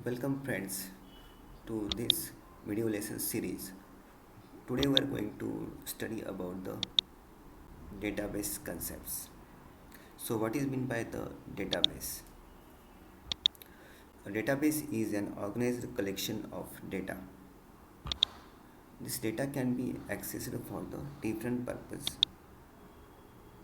Welcome friends to this video lesson series. Today we are going to study about the database concepts. So what is meant by the database? A database is an organized collection of data. This data can be accessed for the different purpose.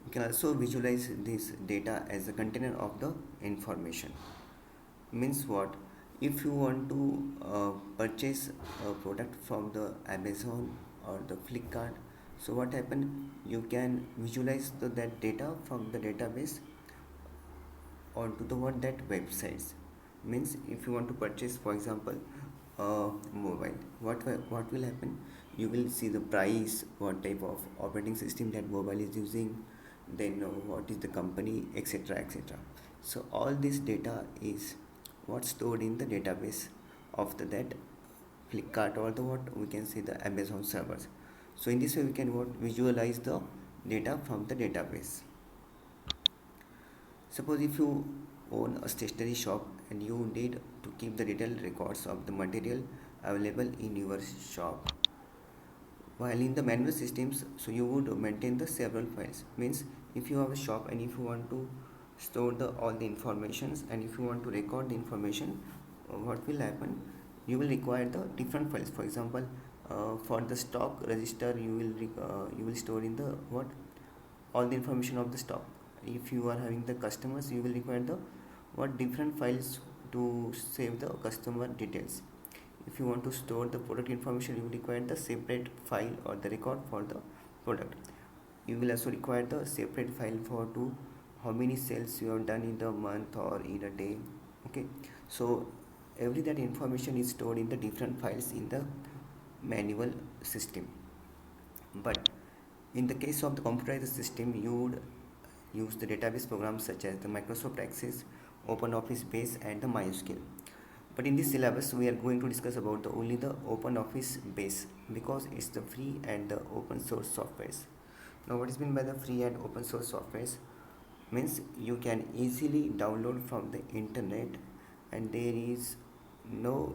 You can also visualize this data as a container of the information. Means what? If you want to purchase a product from the Amazon or the Flipkart, so what happen? You can visualize that data from the database onto the what that websites. Means if you want to purchase, for example, a mobile, what will happen? You will see the price, what type of operating system that mobile is using, then what is the company, etc, etc. So all this data is what's stored in the database of that Flipkart or the what we can say the Amazon servers. So in this way we can what visualize the data from the database. Suppose if you own a stationery shop and you need to keep the detailed records of the material available in your shop. While in the manual systems, so you would maintain the several files. Means if you have a shop and if you want to store all the informations and if you want to record the information, what will happen? You will require the different files. For example, for the stock register, you will store in the what all the information of the stock. If you are having the customers, you will require the what different files to save the customer details. If you want to store the product information, you will require the separate file or the record for the product. You will also require the separate file for to how many sales you have done in the month or in a day. Okay, so every that information is stored in the different files in the manual system. But in the case of the computerized system, you would use the database programs such as the Microsoft Access, OpenOffice Base and the MySQL. But in this syllabus we are going to discuss about only the OpenOffice Base because it's the free and the open source softwares. Now what is meant by the free and open source softwares? Means you can easily download from the internet and there is no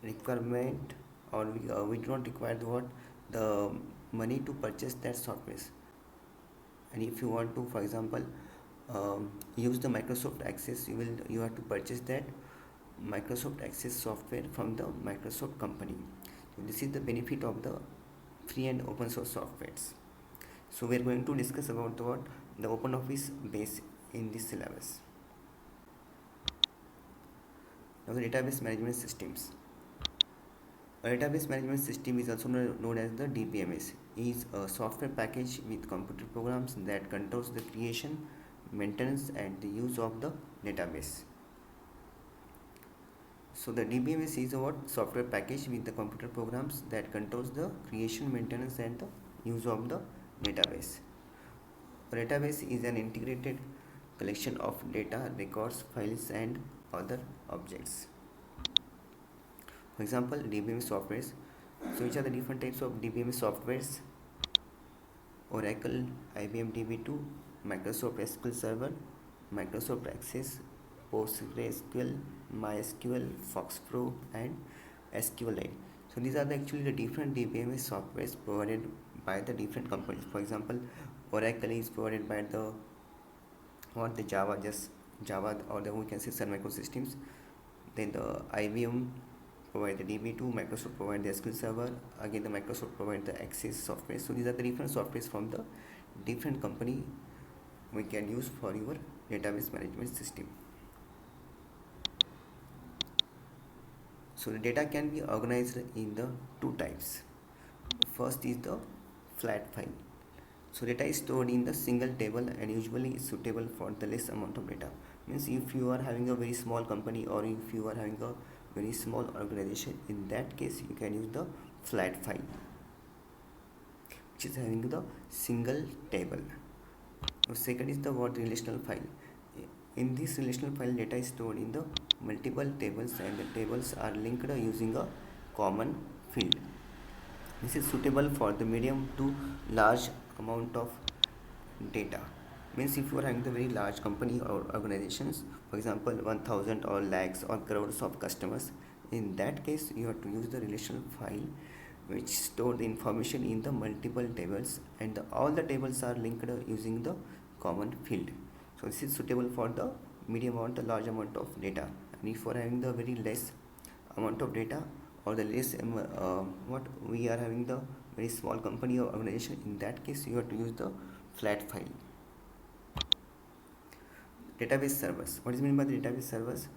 requirement or we do not require the money to purchase that softwares. And if you want to, for example, use the Microsoft Access, you have to purchase that Microsoft Access software from the Microsoft company. So this is the benefit of the free and open source softwares. So we are going to discuss about the OpenOffice Base in this syllabus. Now the database management systems. A database management system is also known as the DBMS. Is a software package with computer programs that controls the creation, maintenance and the use of the database. So the DBMS is a software package with the computer programs that controls the creation, maintenance and the use of the database. A database is an integrated collection of data, records, files and other objects. For example, DBMS softwares. So which are the different types of DBMS softwares? Oracle, IBM DB2, Microsoft SQL Server, Microsoft Access, PostgreSQL, MySQL, FoxPro and SQLite. So these are actually the different DBMS softwares provided by the different companies. For example, Oracle is provided by the Java or the we can say Sun Microsystems. Then the IBM provide the DB2, Microsoft provide the SQL Server, again the Microsoft provide the Access software. So these are the different softwares from the different company we can use for your database management system. So the data can be organized in the two types. First is the flat file. So data is stored in the single table and usually is suitable for the less amount of data. Means if you are having a very small company or if you are having a very small organization, in that case you can use the flat file which is having the single table. Second is the relational file. In this relational file, data is stored in the multiple tables and the tables are linked using a common field. This is suitable for the medium to large amount of data. Means if you are having the very large company or organizations, for example 1000 or lakhs or crores of customers, in that case you have to use the relational file which store the information in the multiple tables, and all the tables are linked using the common field. So this is suitable for the medium or the large amount of data. And if you are having the very less amount of data or the less what we are having the very small company or organization, in that case you have to use the flat file. Database servers. What is meant by the database servers?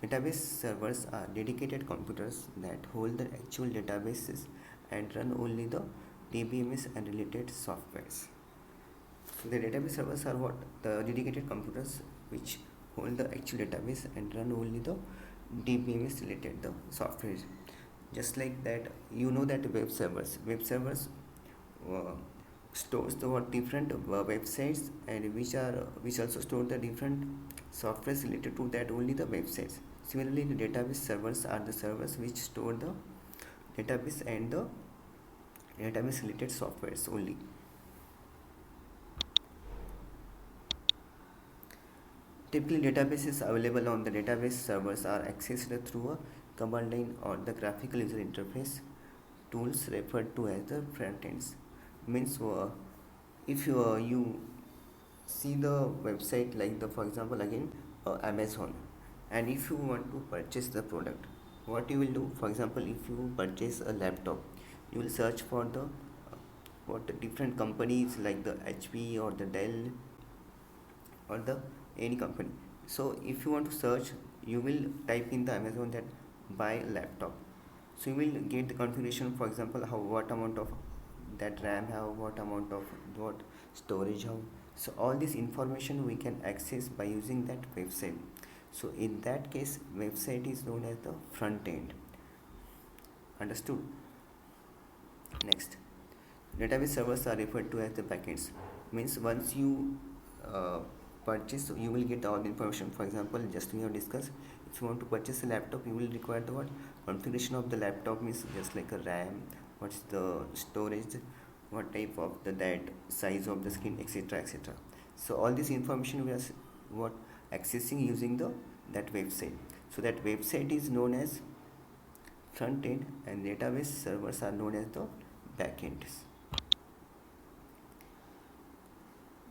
Database servers are dedicated computers that hold the actual databases and run only the DBMS and related softwares. So the database servers are what? The dedicated computers which hold the actual database and run only the DBMS related the software. Just like that, you know that web servers uh, stores the what different websites, and which also store the different softwares related to that only the websites. Similarly, the database servers are the servers which store the database and the database related softwares only. Typically, databases available on the database servers are accessed through a command line or the graphical user interface tools referred to as the front ends. Means if you see the website like the, for example, again Amazon, and if you want to purchase the product, what you will do, for example, if you purchase a laptop, you will search for the what the different companies like the HP or the Dell or the any company. So if you want to search, you will type in the Amazon that buy laptop. So you will get the configuration, for example, how what amount of that RAM have, what amount of what storage have. So all this information we can access by using that website. So in that case, website is known as the front end. Understood? Next, database servers are referred to as the backends. Means once you uh, purchase, you will get all the information. For example, just we have discussed, if you want to purchase a laptop, you will require the what configuration of the laptop, means just like a RAM, what's the storage, what type of the that size of the screen, etc, etc. So all this information we are what accessing using the that website. So that website is known as front end, and database servers are known as the back ends.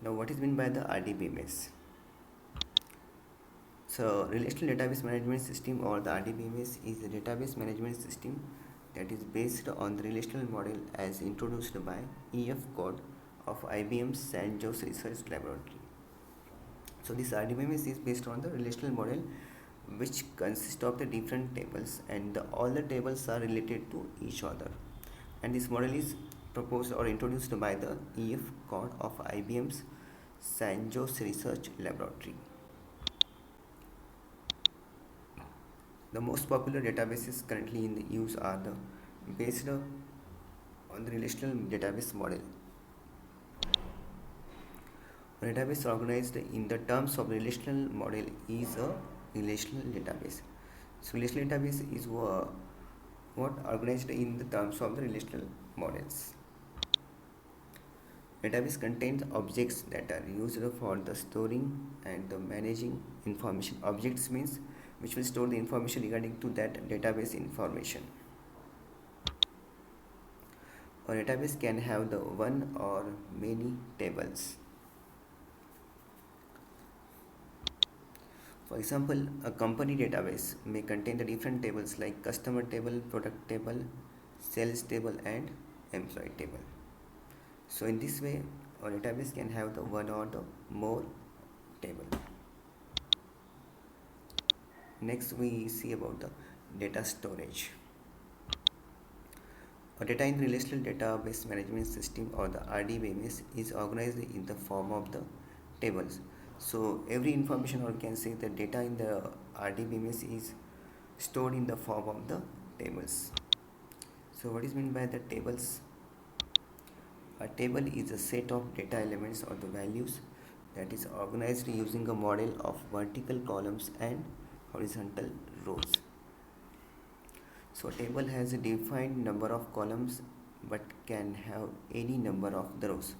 Now, what is meant by the RDBMS? So, Relational Database Management System, or the RDBMS, is a database management system that is based on the relational model as introduced by E.F. Codd of IBM's San Jose Research Laboratory. So, this RDBMS is based on the relational model which consists of the different tables, and all the tables are related to each other. And this model is proposed or introduced by the E.F. Codd of IBM's San Jose Research Laboratory. The most popular databases currently in use are the based on the relational database model. A database organized in the terms of relational model is a relational database. So relational database is what organized in the terms of the relational models. Database contains objects that are used for the storing and the managing information. Objects means which will store the information regarding to that database information. A database can have the one or many tables. For example, a company database may contain the different tables like customer table, product table, sales table, and employee table. So in this way, a database can have the one or the more table. Next, we see about the data storage. A data in relational database management system, or the RDBMS, is organized in the form of the tables. So every information, or can say the data in the RDBMS is stored in the form of the tables. So what is meant by the tables? A table is a set of data elements or the values that is organized using a model of vertical columns and horizontal rows. So a table has a defined number of columns but can have any number of the rows.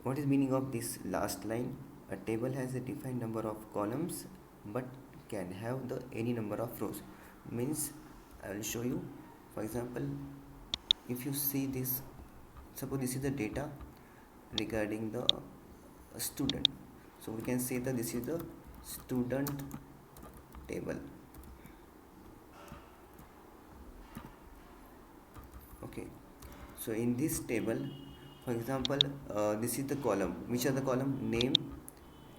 What is meaning of this last line? A table has a defined number of columns but can have the any number of rows. Means I will show you. For example, if you see this, suppose this is the data regarding the student, so we can say that this is the student table. Okay, so in this table, for example, this is the column. Which are the column? Name,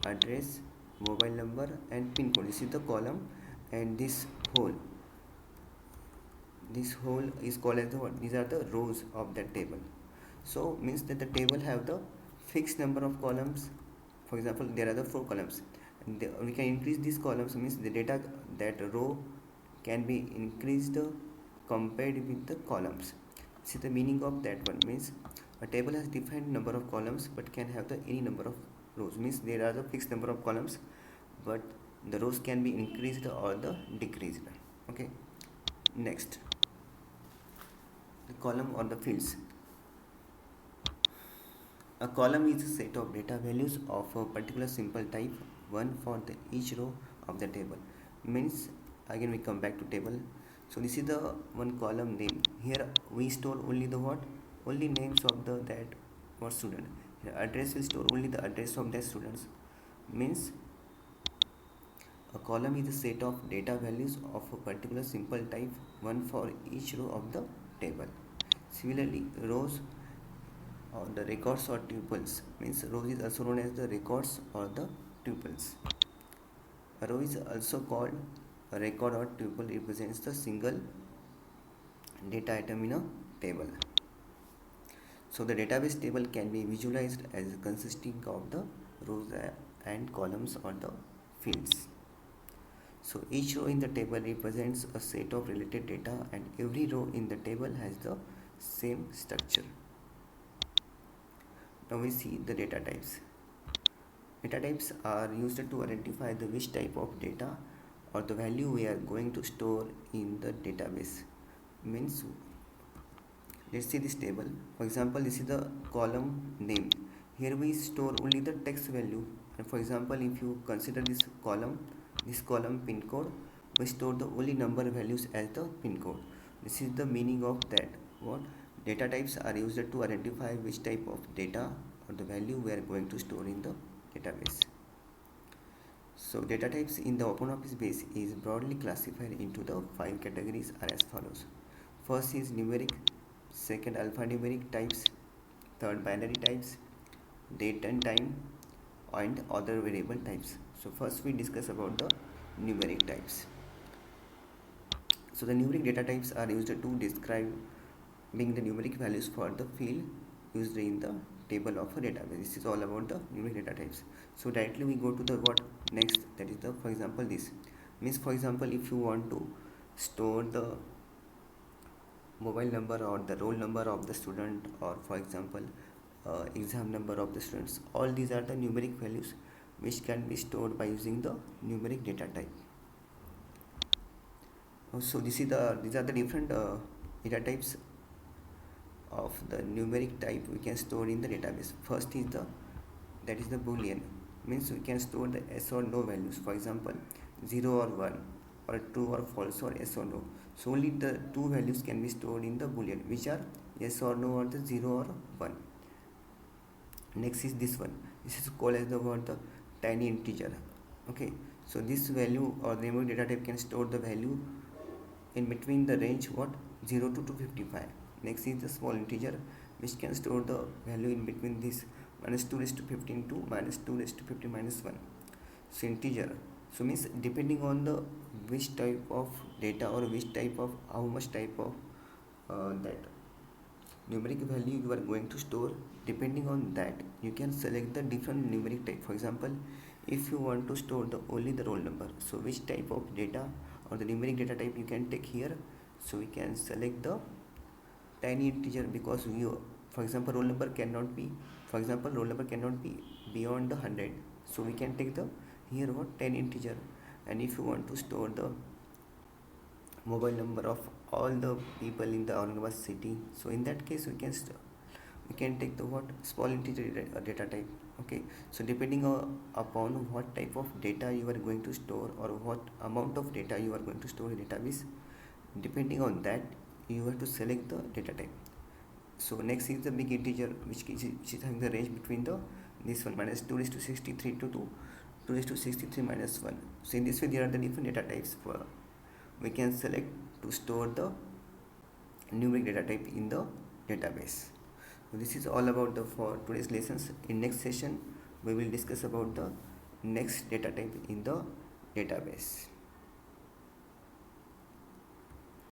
address, mobile number and pin code. This is the column, and this whole is called as the what? These are the rows of that table. So means that the table have the fixed number of columns. For example, there are the 4 columns, and we can increase these columns. Means the data, that row can be increased compared with the columns. See the meaning of that one. Means a table has defined number of columns but can have the any number of rows. Means there are the fixed number of columns, but the rows can be increased or the decreased. Okay, next, the column or the fields. A column is a set of data values of a particular simple type, one for each row of the table. Means again we come back to table. So this is the one column name. Here we store only the what? Only names of the that what student. Here address will store only the address of that students. Means a column is a set of data values of a particular simple type, one for each row of the table. Similarly, rows or the records or tuples. Means rows is also known as the records or the tuples. A row is also called a record or tuple, represents the single data item in a table. So the database table can be visualized as consisting of the rows and columns or the fields. So each row in the table represents a set of related data, and every row in the table has the same structure. Now we see the data types. Data types are used to identify the which type of data or the value we are going to store in the database. Means let's see this table. For example, this is the column name. Here we store only the text value. And for example, if you consider this column pin code, we store the only number values as the pin code. This is the meaning of that. What data types are used to identify which type of data or the value we are going to store in the database. So data types in the OpenOffice base is broadly classified into the 5 categories are as follows. First is numeric, second alphanumeric types, third binary types, date and time, and other variable types. So first we discuss about the numeric types. So the numeric data types are used to describe being the numeric values for the field used in the table of a database. This is all about the numeric data types. So directly we go to the what next, that is the, for example, this means, for example, if you want to store the mobile number or the roll number of the student, or for example exam number of the students, all these are the numeric values which can be stored by using the numeric data type. So these are the different data types of the numeric type we can store in the database. First is that is the boolean. Means we can store the yes or no values, for example 0 or 1, or true or false, or yes or no. So only the two values can be stored in the boolean, which are yes or no, or the 0 or 1. Next is this one. This is called as the what, the tiny integer. Okay, so this value or the numeric data type can store the value in between the range what, 0 to 255. Next is the small integer, which can store the value in between this minus 2 raised to 15 to minus 2 raised to 50 minus 1. So integer, so means depending on the which type of data or which type of how much type of that numeric value you are going to store, depending on that you can select the different numeric type. For example, if you want to store only the roll number, so which type of data or the numeric data type you can take here. So we can select the tiny integer, because you, for example, roll number cannot be beyond the 100, so we can take the here what, 10 integer. And if you want to store the mobile number of all the people in the Aurangabad city, so in that case we can we can take the what small integer data type. Okay, so depending upon what type of data you are going to store or what amount of data you are going to store in database, depending on that you have to select the data type. So next is the big integer, which is having the range between the this one minus 2 is to 63 to 2 is to 63 minus 1. So in this way there are the different data types for we can select to store the numeric data type in the database. So this is all about the for today's lessons. In next session we will discuss about the next data type in the database.